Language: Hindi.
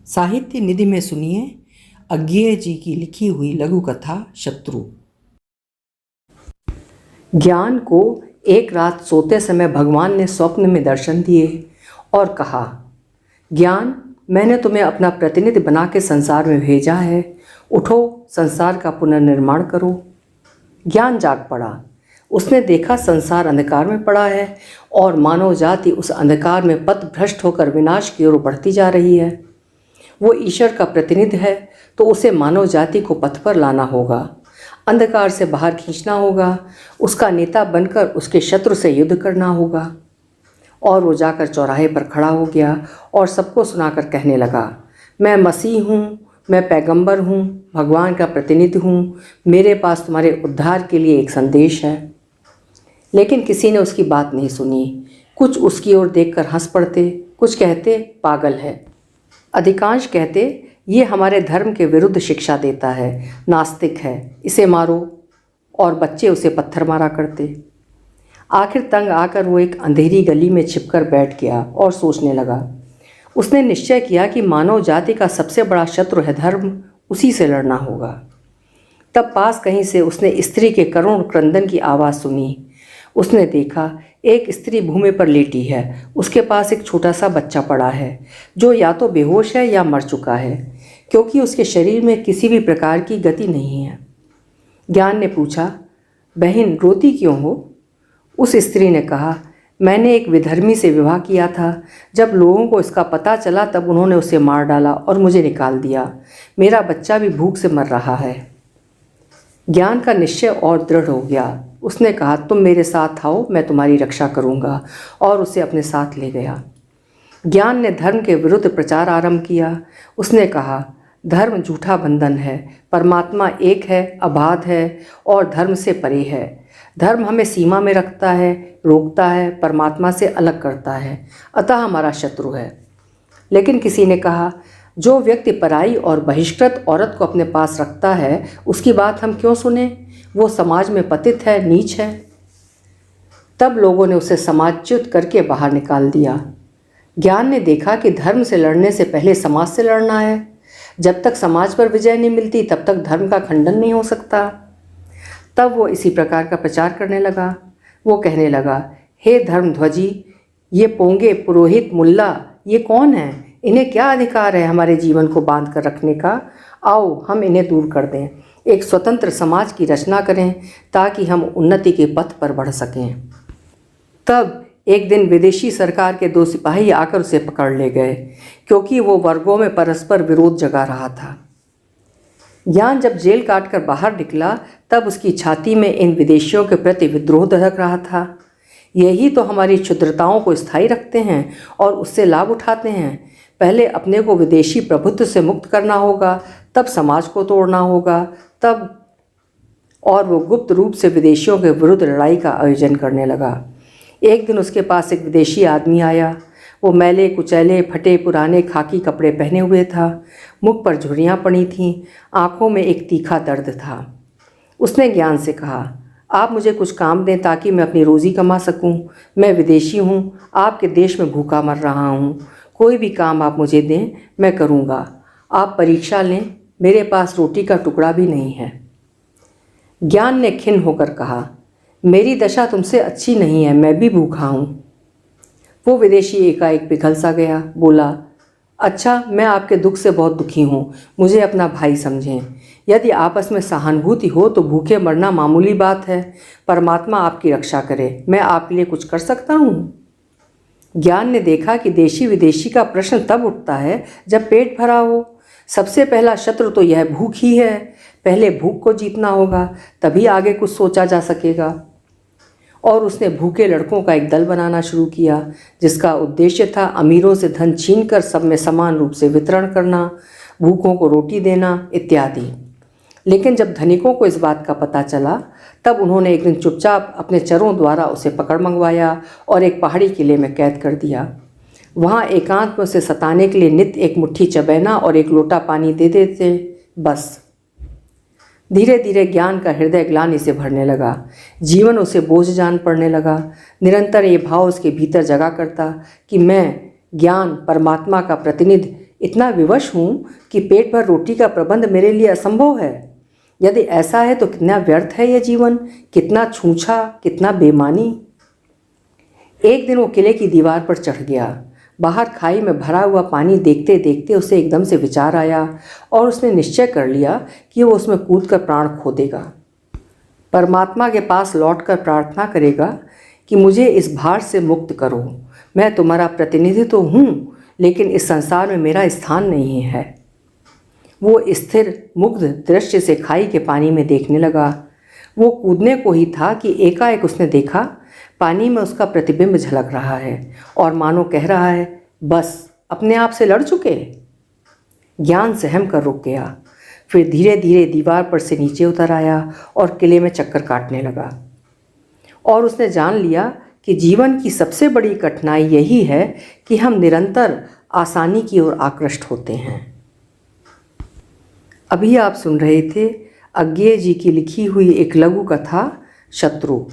साहित्य निधि में सुनिए अज्ञेय जी की लिखी हुई लघु कथा शत्रु। ज्ञान को एक रात सोते समय भगवान ने स्वप्न में दर्शन दिए और कहा, ज्ञान, मैंने तुम्हें अपना प्रतिनिधि बना के संसार में भेजा है। उठो, संसार का पुनर्निर्माण करो। ज्ञान जाग पड़ा। उसने देखा संसार अंधकार में पड़ा है और मानव जाति उस अंधकार में पथभ्रष्ट होकर विनाश की ओर बढ़ती जा रही है। वो ईश्वर का प्रतिनिधि है तो उसे मानव जाति को पथ पर लाना होगा, अंधकार से बाहर खींचना होगा, उसका नेता बनकर उसके शत्रु से युद्ध करना होगा। और वो जाकर चौराहे पर खड़ा हो गया और सबको सुनाकर कहने लगा, मैं मसीह हूँ, मैं पैगंबर हूँ, भगवान का प्रतिनिधि हूँ, मेरे पास तुम्हारे उद्धार के लिए एक संदेश है। लेकिन किसी ने उसकी बात नहीं सुनी। कुछ उसकी ओर देखकर हंस पड़ते, कुछ कहते पागल है। अधिकांश कहते ये हमारे धर्म के विरुद्ध शिक्षा देता है, नास्तिक है, इसे मारो, और बच्चे उसे पत्थर मारा करते। आखिर तंग आकर वो एक अंधेरी गली में छिपकर बैठ गया और सोचने लगा। उसने निश्चय किया कि मानव जाति का सबसे बड़ा शत्रु है धर्म, उसी से लड़ना होगा। तब पास कहीं से उसने स्त्री के करुण क्रंदन की आवाज़ सुनी। उसने देखा एक स्त्री भूमि पर लेटी है, उसके पास एक छोटा सा बच्चा पड़ा है जो या तो बेहोश है या मर चुका है, क्योंकि उसके शरीर में किसी भी प्रकार की गति नहीं है। ज्ञान ने पूछा, बहन रोती क्यों हो? उस स्त्री ने कहा, मैंने एक विधर्मी से विवाह किया था। जब लोगों को इसका पता चला तब उन्होंने उसे मार डाला और मुझे निकाल दिया। मेरा बच्चा भी भूख से मर रहा है। ज्ञान का निश्चय और दृढ़ हो गया। उसने कहा, तुम मेरे साथ आओ, मैं तुम्हारी रक्षा करूंगा, और उसे अपने साथ ले गया। ज्ञान ने धर्म के विरुद्ध प्रचार आरंभ किया। उसने कहा, धर्म झूठा बंधन है, परमात्मा एक है, अबाध है और धर्म से परे है। धर्म हमें सीमा में रखता है, रोकता है, परमात्मा से अलग करता है, अतः हमारा शत्रु है। लेकिन किसी ने कहा, जो व्यक्ति पराई और बहिष्कृत औरत को अपने पास रखता है उसकी बात हम क्यों सुने? वो समाज में पतित है, नीच है। तब लोगों ने उसे समाजच्युत करके बाहर निकाल दिया। ज्ञान ने देखा कि धर्म से लड़ने से पहले समाज से लड़ना है। जब तक समाज पर विजय नहीं मिलती तब तक धर्म का खंडन नहीं हो सकता। तब वो इसी प्रकार का प्रचार करने लगा। वो कहने लगा, हे धर्मध्वजी, ये पोंगे पुरोहित मुल्ला ये कौन है? इन्हें क्या अधिकार है हमारे जीवन को बांध कर रखने का? आओ हम इन्हें दूर कर दें, एक स्वतंत्र समाज की रचना करें ताकि हम उन्नति के पथ पर बढ़ सकें। तब एक दिन विदेशी सरकार के 2 सिपाही आकर उसे पकड़ ले गए, क्योंकि वो वर्गों में परस्पर विरोध जगा रहा था। ज्ञान जब जेल काटकर बाहर निकला तब उसकी छाती में इन विदेशियों के प्रति विद्रोह दहक रहा था। यही तो हमारी क्षुद्रताओं को स्थायी रखते हैं और उससे लाभ उठाते हैं। पहले अपने को विदेशी प्रभुत्व से मुक्त करना होगा, तब समाज को तोड़ना होगा, तब। और वो गुप्त रूप से विदेशियों के विरुद्ध लड़ाई का आयोजन करने लगा। एक दिन उसके पास एक विदेशी आदमी आया। वो मैले कुचैले फटे पुराने खाकी कपड़े पहने हुए था, मुख पर झुर्रियाँ पड़ी थीं, आँखों में एक तीखा दर्द था। उसने ज्ञान से कहा, आप मुझे कुछ काम दें ताकि मैं अपनी रोज़ी कमा सकूं। मैं विदेशी हूं, आपके देश में भूखा मर रहा हूं। कोई भी काम आप मुझे दें, मैं करूंगा। आप परीक्षा लें, मेरे पास रोटी का टुकड़ा भी नहीं है। ज्ञान ने खिन्न होकर कहा, मेरी दशा तुमसे अच्छी नहीं है, मैं भी भूखा हूं। वो विदेशी एकाएक पिघल सा गया, बोला, अच्छा, मैं आपके दुख से बहुत दुखी हूँ, मुझे अपना भाई समझें। यदि आपस में सहानुभूति हो तो भूखे मरना मामूली बात है। परमात्मा आपकी रक्षा करे, मैं आपके लिए कुछ कर सकता हूँ। ज्ञान ने देखा कि देशी विदेशी का प्रश्न तब उठता है जब पेट भरा हो। सबसे पहला शत्रु तो यह भूख ही है। पहले भूख को जीतना होगा, तभी आगे कुछ सोचा जा सकेगा। और उसने भूखे लड़कों का एक दल बनाना शुरू किया, जिसका उद्देश्य था अमीरों से धन छीनकर सब में समान रूप से वितरण करना, भूखों को रोटी देना इत्यादि। लेकिन जब धनिकों को इस बात का पता चला तब उन्होंने एक दिन चुपचाप अपने चरों द्वारा उसे पकड़ मंगवाया और एक पहाड़ी किले में कैद कर दिया। वहाँ एकांत में उसे सताने के लिए नित्य एक मुट्ठी चबैना और एक लोटा पानी दे देते, बस। धीरे धीरे ज्ञान का हृदय ग्लानि से भरने लगा। जीवन उसे बोझ जान पड़ने लगा। निरंतर ये भाव उसके भीतर जगा करता कि मैं ज्ञान, परमात्मा का प्रतिनिधि, इतना विवश हूँ कि पेट भर रोटी का प्रबंध मेरे लिए असंभव है। यदि ऐसा है तो कितना व्यर्थ है यह जीवन, कितना छूछा, कितना बेमानी। एक दिन वो किले की दीवार पर चढ़ गया। बाहर खाई में भरा हुआ पानी देखते देखते उसे एकदम से विचार आया और उसने निश्चय कर लिया कि वो उसमें कूदकर प्राण खो देगा। परमात्मा के पास लौटकर प्रार्थना करेगा कि मुझे इस भार से मुक्त करो। मैं तुम्हारा प्रतिनिधि तो हूँ, लेकिन इस संसार में मेरा स्थान नहीं है। वो स्थिर मुग्ध दृश्य से खाई के पानी में देखने लगा। वो कूदने को ही था कि एकाएक उसने देखा पानी में उसका प्रतिबिंब झलक रहा है और मानो कह रहा है, बस अपने आप से लड़ चुके। ज्ञान सहम कर रुक गया, फिर धीरे धीरे दीवार पर से नीचे उतर आया और किले में चक्कर काटने लगा। और उसने जान लिया कि जीवन की सबसे बड़ी कठिनाई यही है कि हम निरंतर आसानी की ओर आकृष्ट होते हैं। अभी आप सुन रहे थे अज्ञेय जी की लिखी हुई एक लघु कथा शत्रु।